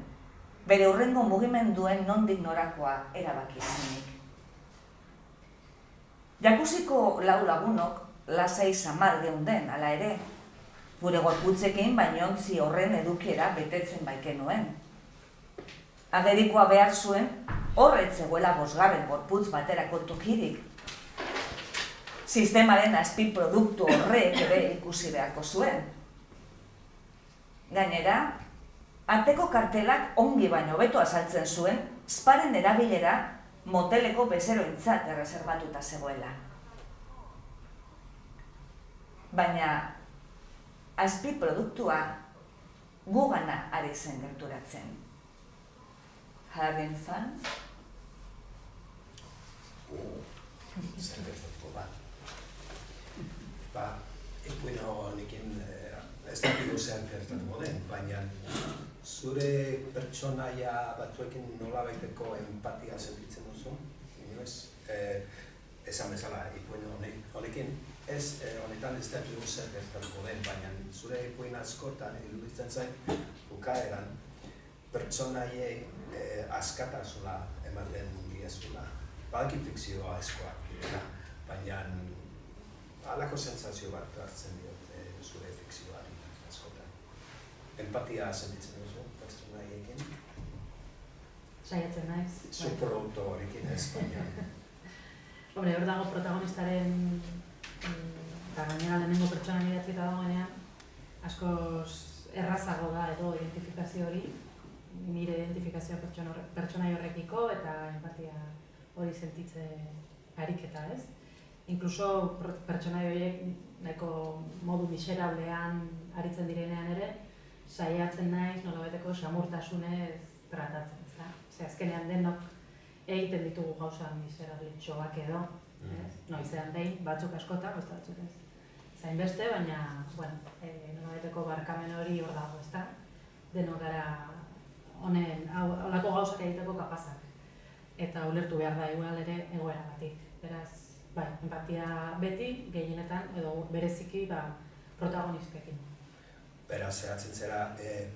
bere hurrengo mugimenduen nondik norakoa erabaki zenik. Jakusiko lau lagunok lasai samar geunden, hala ere, gure gorputzekin bainontzi horren edukiera betetzen baikenuen. Agerikoa behar zuen, horretzegoela 5. gorputz baterako tokirik. Sistemaren azpiproduktu horrek ere ikusi beharko zuen. Gainera, ateko kartelak ongi baino hobeto azaltzen zuen sparen erabilera moteleko bezeroentzat erreserbatuta zegoela. Baina, azpiproduktua gugana ari zen gerturatzen. Having fun? Zer gertatuko ba. Ba, ipuin honekin ez dakigu zer gertatuko den, baina zure pertsonaia batzuekin nolabaiteko empatia sentitzen duzu, inoez? Esan bezala, ipuin honekin, honetan ez dakigu zer gertatuko den, baina zure ipuin askotan iruditzen zain bukaeran pertsonaiei askatasuna ematen diezula. Badaki fikzioa askoak direla, baina halako sentsazio bat hartzen diot zure fikzioari askotan. Empatia sentitzen duzu pertsonaiekin? Saiatzen naiz. Zu produktu horrekin ez, baina... Hombre, hor dago protagonistaren eta gainera lehenengo pertsonan idatzita dagoenean askoz errazago da edo identifikazio hori, nire identifikazioa pertsonai horrekiko eta empatia hori sentitze ariketa, ez? Inkluso pertsonai horiek nahiko modu miserablean aritzen direnean ere, saiatzen naiz nolabaiteko samurtasunez tratatzen, ezta? Ze azkenean denok egiten ditugu gauza miserabletxoak edo, ez? Noizean behin, batzuk askotan, beste batzuk ez. Zainbeste, baina, bueno, nolabaiteko barkamen hori hor dago, ezta? Denok gara honen, holako gauzak egiteko kapazak. Eta ulertu behar da igual ere egoera batik. Beraz, bai, empatia beti, gehienetan, edo bereziki, protagonistekin. Beraz, zehatzen zera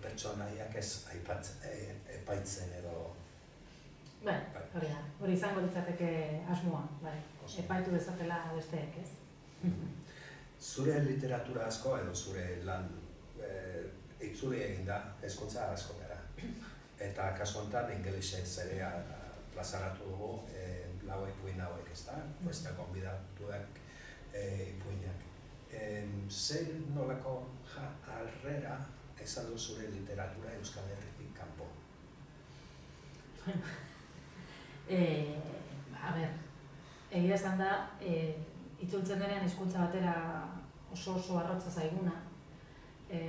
pertsonaiak ez epaitzen edo... Bai, hori da. Hori izango litzateke asmoa, bai. Epaitu dezatela besteek, ez? Zure literatura asko edo zure lan itzuli egin da hezkuntza askotara. Eta kasu honetan ingelesez ere plazaratu dugu lau ipuin hauek, ezta? Festa gonbidatuak ipuinak. Zer nolako harrera izan du zure literatura Euskal Herritik kanpo? A ber, egia esan da, itzultzen denean hizkuntza batera oso arrotza zaiguna,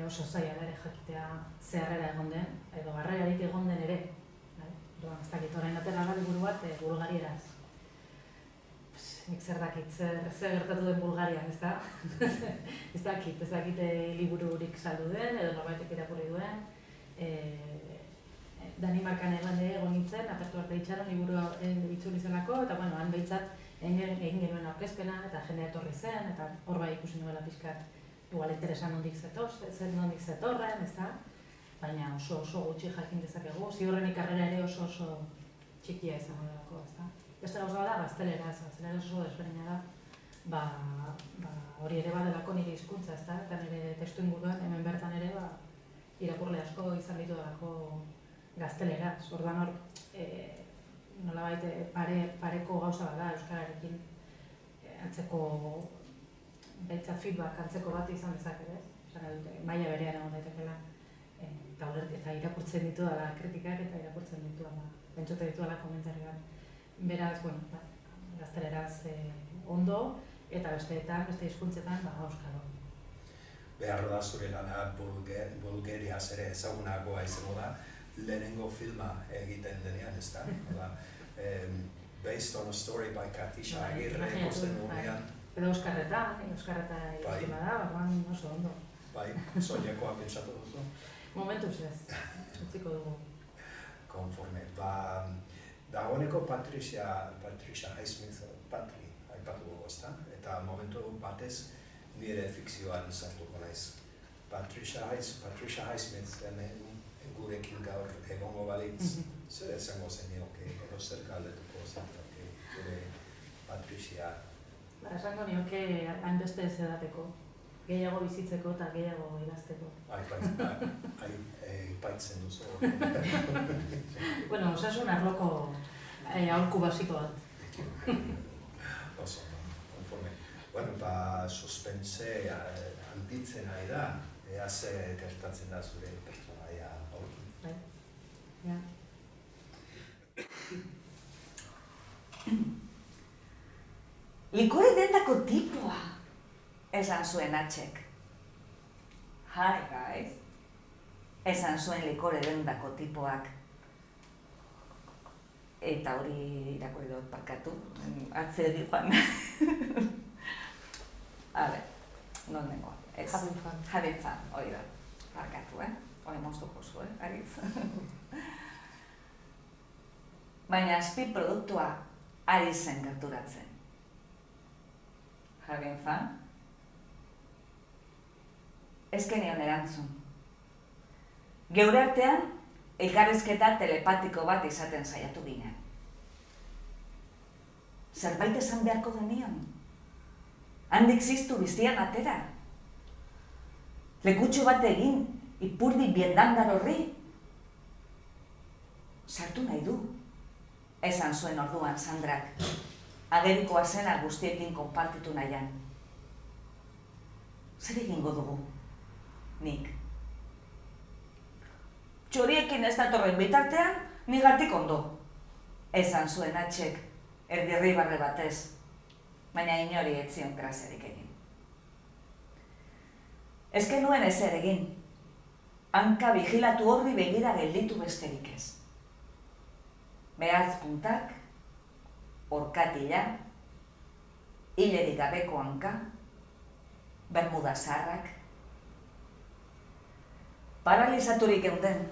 oso zaila ere jakitea ze harrera egon den, edo harrerarik egon den ere. Ez dakit, orain atera da liburu bat bulgarieraz. Nik zer dakit, zer gertatu den Bulgarian, ez da? Ez dakit libururik saldu den, edo norbaitek irakurri duen. Danimarkan egon nintzen, apertu arte itxaron liburu itzuli zelako, eta han behintzat egin genuen aurkezpena, eta jendea etorri zen, eta hor bai ikusi nuela pixkat, igual interesan nondik zetorren, ez da? Baina oso gutxi jakin dezakegu, ziurrenik karrera ere oso txikia izango delako, ez da? Beste gauza da, gazteleraz oso desberdina da, hori ere badelako nire hizkuntza, ez da? Eta nire testu inguruan, hemen bertan ere, irakurle asko izan ditu delako gazteleraz. Orduan hor, nolabait pareko gauza bat da euskararekin antzeko, behintzat feedback antzeko bat izan dezakete, ez? Maila berean egon daitekela. Eta irakurtzen ditu dela kritikak eta irakurtzen ditu dela, pentsote ditu dela komentarioan. Beraz, gazteleraz ondo, eta besteetan, beste hizkuntzetan, auskalo. Behar da zure lana Bulgariaz ere ezagunagoa izango da, lehenengo filma egiten denean, ez da? Based on a story by Katisha Agirre ikusten dugunean. Edo Euskarreta ikima da, oso ondo. Bai, soinekoa pentsatu duzu. Momentuz ez, utziko dugu. Konforme. Dagoeneko Patricia Highsmith, Patri, aipatu dugu, ezta? Eta momentu batez nire fikzioan sartuko naiz. Patricia Highsmith gurekin gaur egongo balitz, zer esango zenioke, edo zer galdetuko zenioke, gure Patricia. Esango nioke hainbeste ez edateko, gehiago bizitzeko eta gehiago idazteko. Aipatzen duzu. Bueno, osasun arloko aholku basiko bat. Oso, konforme. Bueno, suspense handitzen ari da, ea ze gertatzen da zure pertsonaia aurki. Bai, ja. Likore dendako tipoa, esan zuen Hatxek. Hi, guys. Esan zuen likore dendako tipoak. Eta hori irakurri dut parkatu, atzeri joan. A ver, non nengoa. Having fun, hori da. Parkatu, hori moztuko zu, aritz. Baina azpi produktua ari zen gerturatzen. Having fun? Ez genion erantzun. Geure artean, elkarrizketa telepatiko bat izaten saiatu ginen. Zerbait esan beharko genion. Handik ziztu biztian atera. Lekutxo bat egin, ipurdi biendandar horri. Sartu nahi du, esan zuen orduan Sandrak. Agerikoa zena guztiekin konpartitu nahian. Zer egingo dugu? Nik. Txoriekin ez datorren bitartean, nigatik ondo. Esan zuen Hatxek, erdirribarre batez, baina inori ez zion graziarik egin. Ez genuen ezer egin, hanka vigilatu horri begira gelditu besterik ez. Behatz puntak, orkatila, hilerik gabeko hanka, bermuda zaharrak. Paralizaturik geunden,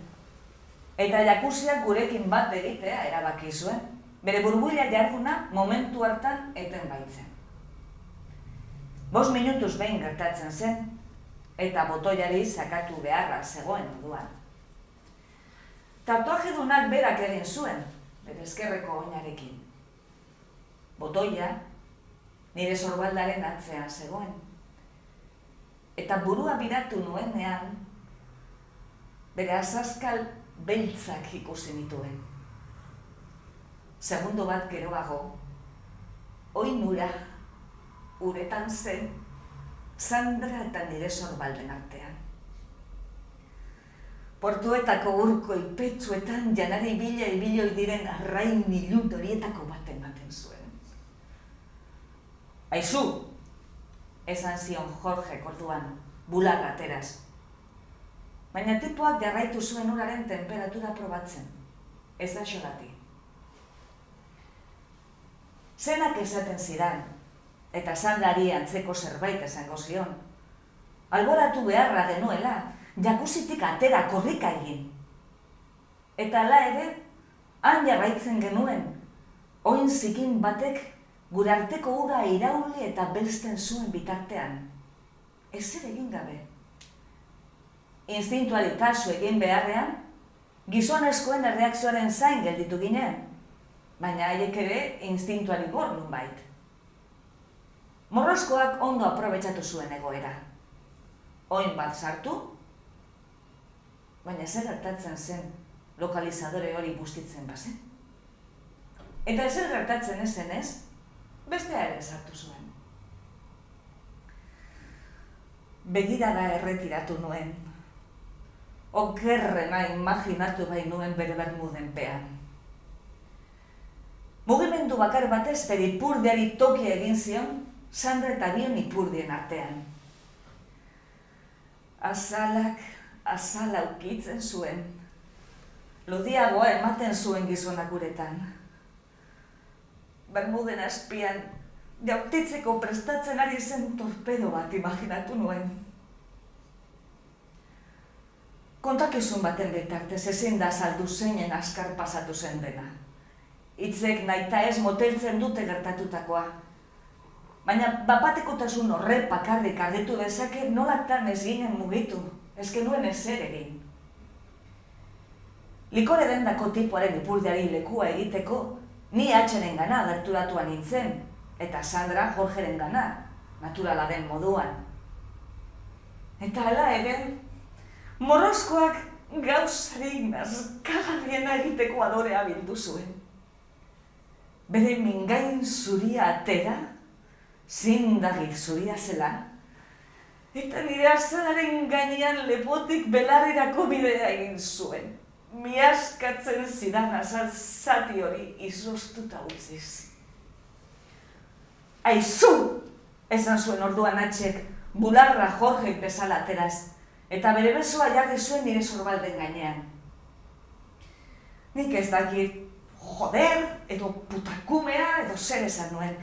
eta jakuziak gurekin bat egitea erabaki zuen, bere burbuila jarduna momentu hartan eten baitzen. 5 minutuz behin gertatzen zen, eta botoiari sakatu beharra zegoen moduan. Tatuajedunak berak egin zuen, bere eskerreko oinarekin. Botoia nire sorbaldaren atzean zegoen. Eta burua biratu nuenean, bere azazkal beltzak ikusi nituen. Segundo bat geroago, oinura uretan zen Sandra eta nire sorbalden artean. Portuetako urko ipetsuetan janari biloi diren arrain ilut horietako bat ematen zuen. Aizu, esan zion Jorge orduan, bularra ateraz. Baina tipoak jarraitu zuen uraren temperatura probatzen, ez da xogati. Zenak esaten zidan, eta Sandrari antzeko zerbait esango zion. Alboratu beharra genuela, jakuzitik atera korrika egin. Eta hala ere, han jarraitzen genuen, oin zikin batek gure arteko ura irauli eta belzten zuen bitartean. Ezer egin gabe. Instintuali kasu egin beharrean, gizonezkoen erreakzioaren zain gelditu ginen, baina haiek ere instintuali bor nunbait. Morroskoak ondo aprobetxatu zuen egoera. Oin bat sartu, baina zer gertatzen zen lokalizadore hori bustitzen bazen. Eta ezer gertatzen ezen ez, bestea ere sartu zuen. Begirada erretiratu nuen. Okerrena imaginatu bai nuen bere bermudenpean. Mugimendu bakar batez bere ipurdiari tokia egin zion, Sandra eta bion ipurdien artean. Azalak azala ukitzen zuen. Lodiagoa ematen zuen gizonak guretan. Bermuden azpian, jautitzeko prestatzen ari zen torpedo bat imaginatu nuen. Kontakizun baten bitartez ezin da saldu zeinen azkar pasatu zen dena. Hitzek nahita ez moteltzen dute gertatutakoa. Baina bapatekotasun horre bakarrik argitu dezake nolatan ez ginen mugitu, ez genuen ezer egin. Likore dendako tipoaren ipurdiari lekua egiteko, ni Hatxeren gana gerturatua nintzen, eta Sandra Jorgeren gana, naturala den moduan. Eta hala ere, morroskoak gauzarik nazkagarriena egiteko adorea bildu zuen. Bere mingain zuria atera, zindagik zuria zela, eta nire azalaren gainean lepotik belarrirako bidea egin zuen. Miaskatzen zidan azal zati hori izoztuta utziz. Aizu! Esan zuen orduan Hatxek, bularra Jorgek bezala ateraz, eta bere besoa jarri zuen nire sorbalden gainean. Nik ez dakit joder, edo putakumea, edo zer esan nuen.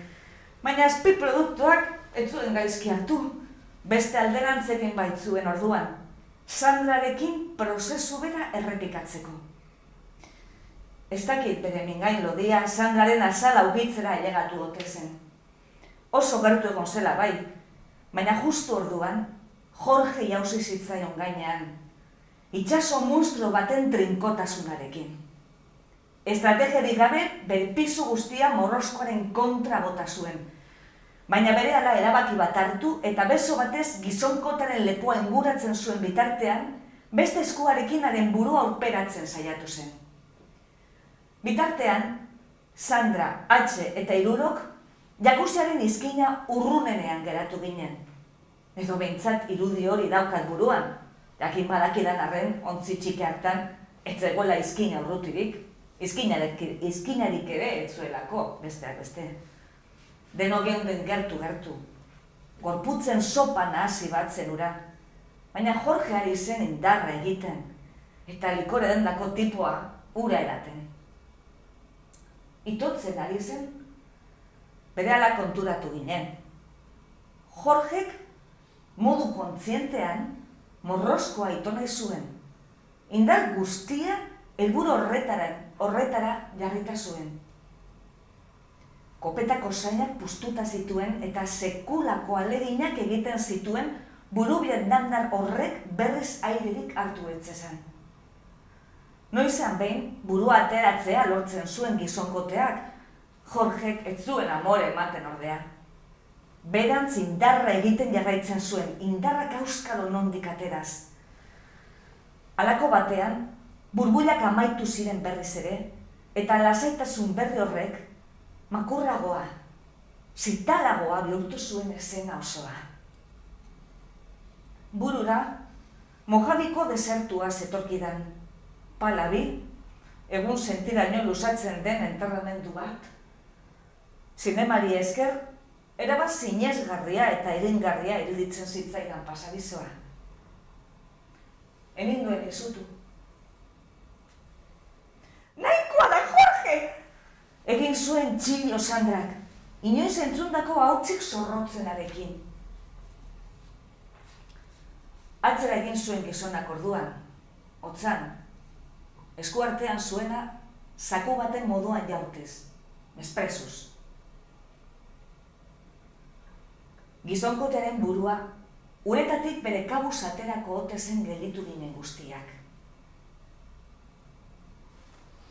Baina azpiproduktuak ez zuen gaizki hartu, beste alderantzekin baitzuen orduan, Sandrarekin prozesu bera errepikatzeko. Ez dakit bere mingain lodia Sandraren azala ugitzera ailegatu ote zen. Oso gertu egon zela bai, baina justu orduan, Jorge jauzi zitzaion gainean, itsaso monstruo baten trinkotasunarekin. Estrategiarik gabe, bere pisu guztia morroskoaren kontra bota zuen, baina berehala erabaki bat hartu eta beso batez gizonkotaren lepoa inguratzen zuen bitartean, beste eskuarekin haren burua aurperatzen saiatu zen. Bitartean, Sandra, Hatxe eta hirurok jakuziaren izkina urrunenean geratu ginen. Edo behintzat irudi hori daukat buruan, jakin badakidan arren ontzi txiki hartan ez zegoela izkina urrutirik, izkinarik ere ez zuelako, besteak beste. Deno geunden gertu, gorputzen sopa nahasi bat zen ura, baina Jorge ari zen indarra egiten, eta likore dendako tipoa ura eraten. Itotzen ari zen, berehala konturatu ginen. Jorgek modu kontzientean morroskoa ito nahi zuen, indar guztia helburu horretara jarrita zuen. Kopetako zainak puztuta zituen eta sekulako aleginak egiten zituen buru vietnamdar horrek berriz airerik hartu etzezan. Noizean behin burua ateratzea lortzen zuen gizonkoteak, Jorgek ez zuen amore ematen ordea. Berantz indarra egiten jarraitzen zuen, indarrak auskalo nondik ateraz. Halako batean, burbuilak amaitu ziren berriz ere, eta lasaitasun berri horrek makurragoa, zitalagoa bihurtu zuen esena osoa. Burura, Mojaviko desertua zetorkidan, palabi, egun sentiraino luzatzen den enterramendu bat. Zinemari esker, erabat zinezgarria eta eringarria iruditzen zitzaidan pasadizoa. Eninduen izutu. Nahikoa da, Jorge! Egin zuen txillo Sandrak, inoiz entzundako hautzik zorrotzenarekin. Atzera egin zuen gizonak orduan, hotzan, eskuartean zuena zaku baten moduan jautez, mespresuz. Gizonkotearen burua, uretatik bere kabuz aterako ote zen gelditu ginen guztiak.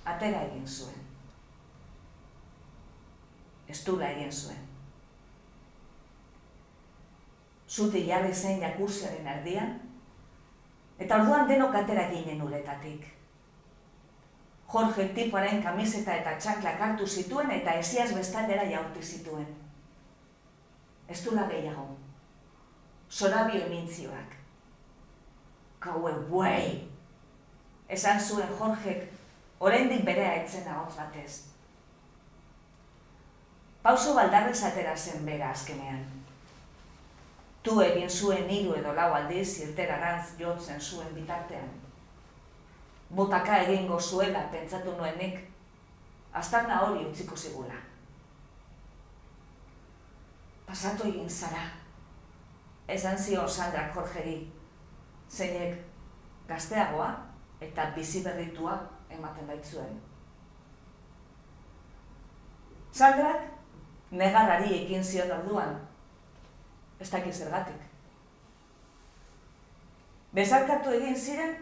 Atera egin zuen. Estula egin zuen. Zute jarri zen jakuziaren erdian, eta orduan denok atera ginen uretatik. Jorge tipoaren kamiseta eta txanklak hartu zituen eta eziaz bestaldera jaurti zituen. Estula gehiago. Zorabio emintzioak. Gaue buei! Esan zuen Jorgek, oraindik berea etzen ahotz batez. Pauso baldarrez atera zen bera azkenean. Tu egin zuen 3 edo 4 aldiz irterarantz jotzen zuen bitartean. Botaka egingo zuela pentsatu nuenik, aztarna hori utziko zigula. Pasatu egin zara, esan zion Sandrak Jorgeri, zeinek gazteagoa eta biziberritua ematen baitzuen. Sandrak negarrari ekin zion orduan, ez dakit zergatik. Besarkatu egin ziren,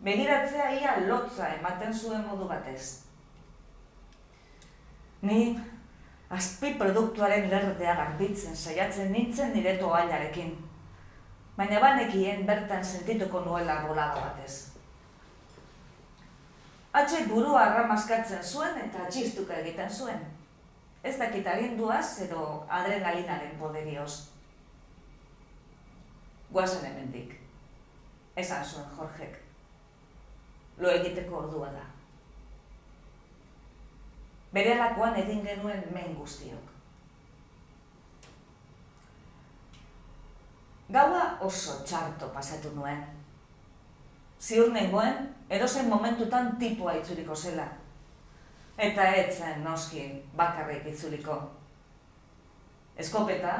begiratzea ia lotza ematen zuen modu batez. Ni azpiproduktuaren lerdea garbitzen saiatzen nintzen nire toallarekin, baina banekien bertan sentituko nuela bolada batez. Hatxek burua arramaskatzen zuen eta txistuka egiten zuen. Ez dakit aginduaz edo adrenalinaren poderioz. Guazen hemendik, esan zuen Jorgek. Lo egiteko ordua da. Berelakoan egin genuen men guztiok. Gaua oso txarto pasatu nuen. Ziur nengoen, edozen momentutan tipua itzuliko zela. Eta etzen noski bakarrik itzuliko. Eskopeta,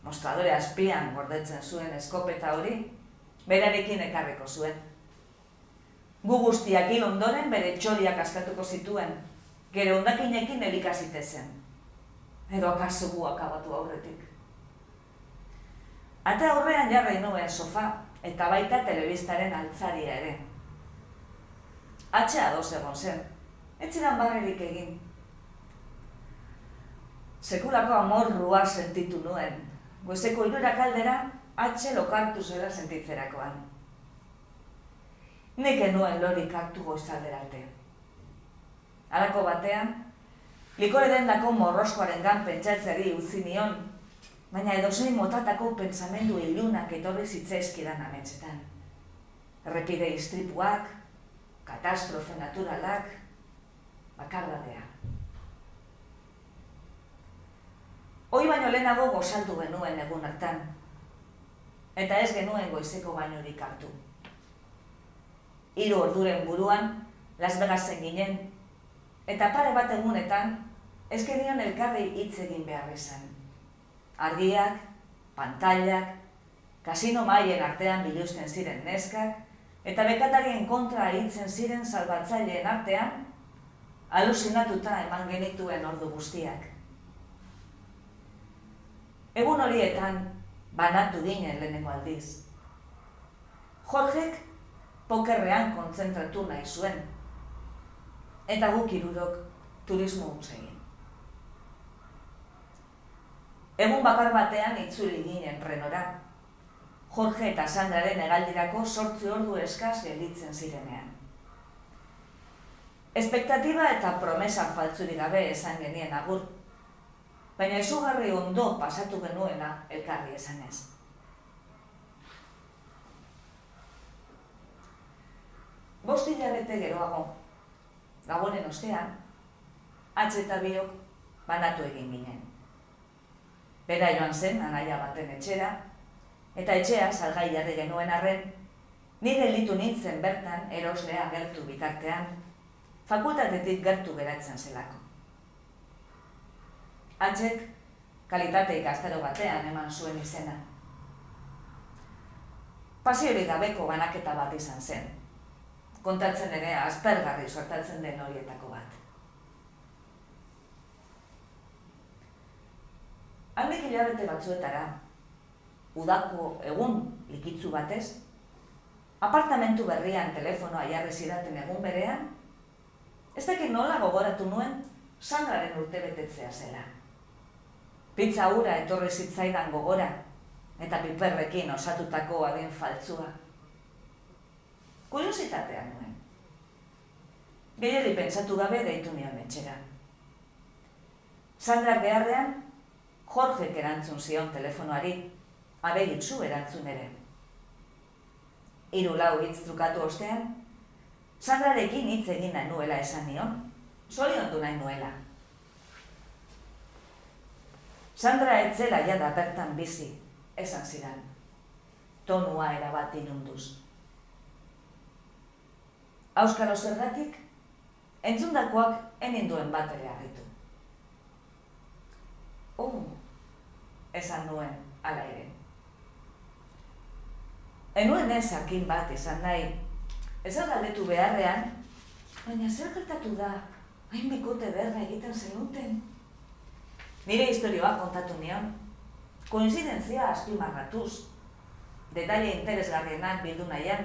mostradore azpian gordetzen zuen eskopeta hori, berarekin ekarriko zuen. Gu guztiak hil ondoren bere txoriak askatuko zituen, gero hondakinekin elikazitezen. Edo akaso gu akabatu aurretik. Ate aurrean jarri nuen sofa, eta baita telebistaren altzaria ere. Hatxe ados egon zen, ez zidan barrerik egin. Sekulako amorrua sentitu nuen, goizeko 3 aldera hatxe lokartu zela sentitzerakoan. Nik enuen lorik hartu goizaldera arte. Halako batean, likore dendako morroskoarengan pentsatzeari utzi nion, baina edozein motatako pentsamendu ilunak etorri zitzaizkidan ametsetan. Errepide istripuak, katastrofe naturalak, bakardadea. Hoi baino lehenago gozaldu genuen egun hartan, eta ez genuen goizeko bainorik hartu. 3 orduren buruan, Las Vegasen ginen, eta pare bat egunetan, ez genion elkarri hitz egin behar izan. Argiak, pantailak, kasino mahaien artean biluzten ziren neskak, eta bekatarien kontra aritzen ziren salbatzaileen artean, alusinatuta eman genituen ordu guztiak. Egun horietan, banatu ginen lehenengo aldiz. Jorgek pokerrean kontzentratu nahi zuen, eta guk hirurok turismo egin. Egun bakar batean itzuli ginen renora. Jorge eta Sandraren hegaldirako 8 ordu eskas gelditzen zirenean. Espektatiba eta promesa faltzurik gabe esan genien agur, baina izugarri ondo pasatu genuena elkarri esanez. Bost hilabete geroago, Gabonen ostean, hatz eta biok banatu egin ginen. Bera joan zen anaia baten etxera, eta etxea salgai jarri genuen arren, nire gelditu nintzen bertan eroslea gertu bitartean, fakultatetik gertu geratzen zelako. Hatzek kalitate ikastaro batean eman zuen izena. Pasiorik gabeko banaketa bat izan zen. Kontatzen ere aspergarri sortatzen den horietako bat. Handik hilabete batzuetara, udako egun likitzu batez, apartamentu berrian telefonoa jarri zidaten egun berean, ez dakit nola gogoratu nuen Sandraren urtebetetzea zela. Pizza hura etorri zitzaidan gogora, eta piperrekin osatutako adin faltzua. Kuriositatea nuen. Gehiegi pentsatu gabe deitu nion etxera. Sandrak beharrean, Jorgek erantzun zion telefonoari, abegitzu erantzun ere. 3-4 hitz trukatu ostean, Sandrarekin hitz egin nahi nuela esan nion, zoriondu nahi nuela. Sandra etzela jada bertan bizi, esan zidan, tonua erabat inunduz. Auskalo zergatik, entzundakoak eninduen bat ere harritu. Esan nuen hala ere. Enuen ez arkin bat izan nahi. Ezer galdetu beharrean, baina zer gertatu da, hain bikote berra egiten zenuten. Nire historioa kontatu nion, koinzidentzia azpimarratuz, detaile interesgarrienak bildu nahian,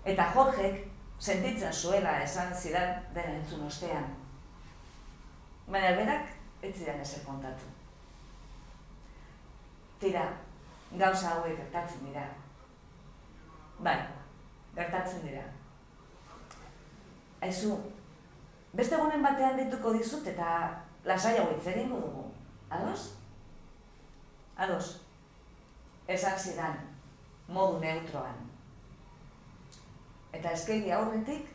eta Jorgek sentitzen zuela esan zidan den entzun ostean. Baina berak ez zidan ezer kontatu. Tira, gauza hauek gertatzen dira. Bai, gertatzen dira. Aizu, beste egunen batean dituko dizut eta lasaiago hitz egingo dugu. Ados? Ados. Esan zidan, modu neutroan. Eta eskegi aurretik,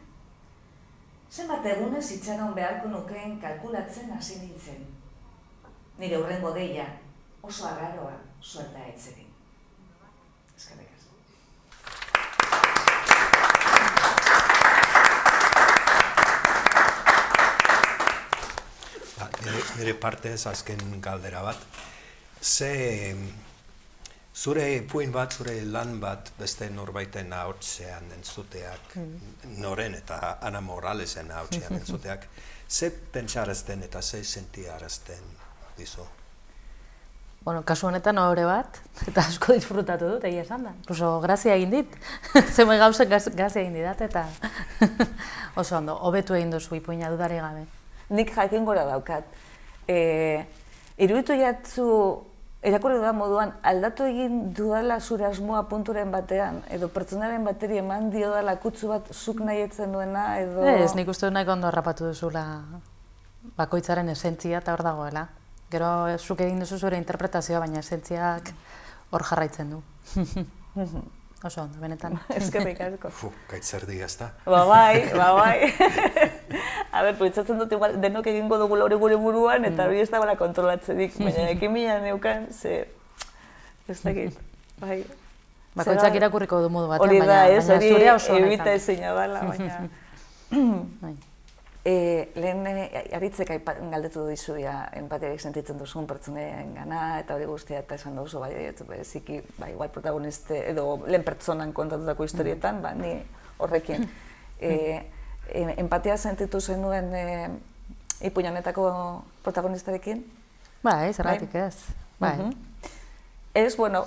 zenbat egunez itxaron beharko nukeen kalkulatzen hasi nintzen. Nire hurrengo deia oso arraroa suelta etzegin. Eskerrik asko. Nire partez azken galdera bat. Zure ipuin bat, zure lan bat beste norbaiten ahotsean entzuteak, noren eta Ana Moralesen ahotsean entzuteak, ze pentsarazten eta ze sentiarazten dizu? Bueno, kasu honetan ohore bat, eta asko disfrutatu dut, egia esan da. Incluso grazia egin dit, zenbait gauzak grazia egin didat, eta oso ondo, hobetu egin duzu ipuina dudari gabe. Nik jakin gora daukat. Iruditu jatzu, irakurri dudan moduan, aldatu egin dudala zure asmoa punturen batean, edo pertsonaren bateri eman diodala kutsu bat zuk nahi etzen duena, edo... Ez, nik uste dut nahiko ondo harrapatu duzula bakoitzaren esentzia eta hor dagoela. Gero zuk egin duzu zure interpretazioa, baina esentziak hor jarraitzen du. Oso ondo, benetan. Eskerrik asko. Gaitzerdi gazta. Ba bai. A ber, pentsatzen dut igual denok egingo dugu hori gure buruan, eta hori ez dagoela kontrolatzerik, baina ekin mina neukan, ze... Ez dakit, bai. Bakoitzak irakurriko du modu batean, hori da, baina zurea oso hori ebita ezina dela, baina... Bai. Lehen aritzek galdetu dizu empatiarik sentitzen duzun pertsonaien gana, eta hori guztia eta esan duzu, bereziki, igual protagoniste, edo lehen pertsonan kontatutako historietan, ni horrekin. Empatia sentitu zenuen ipuin honetako protagonistarekin? Bai, zergatik ez. Bai. Ez, bueno,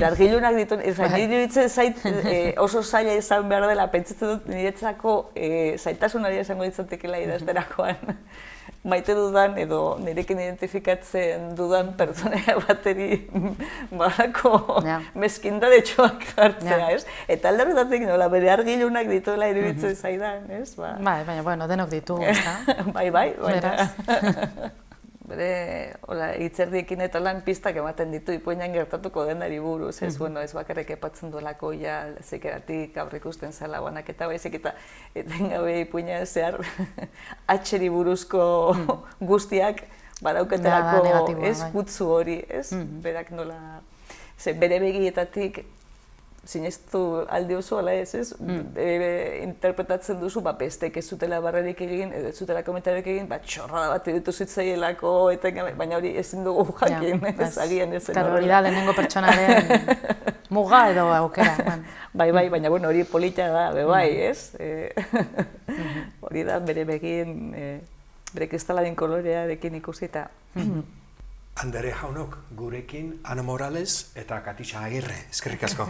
argilunak ditu, iruditzen zait oso zaila izan behar dela, pentsatzen dut niretzako zaitasunari esango ditzatekela idazterakoan maite dudan edo nirekin identifikatzen dudan pertsonea bateri barako meskindaretxoak jartzea, ez? Eta alde horretatik nola bere argilunak dituela iruditzen zaidan, ez? Bai, baina, bueno, denok ditugu, ezta? Bai, baina... Bere, hitzerdiekin eta lan pistak ematen ditu ipuinan gertatuko denari buruz, ez bakarrik epatzen duelako zekeratik aurre ikusten zela banaketa baizik eta etengabe ipuina zehar atxeri buruzko guztiak badauketelako ez gutzu hori, ez? Berak nola, bere begietatik sinestu aldi oso, ala ez? Interpretatzen duzu, bestek ez zutela barrerik egin, edo ez zutela komentariorik egin, txorrada bat editu zitzaielako, baina hori ezin dugu jakin, ez agian ez. Claro, hori da lehenengo pertsonaren muga edo aukera. Bai, baina hori polita da, bai, ez? Hori da bere begien, bere kristalaren kolorearekin ikusita. Andere jaunok, gurekin Ana Morales eta Katixa Agirre. Eskerrik asko.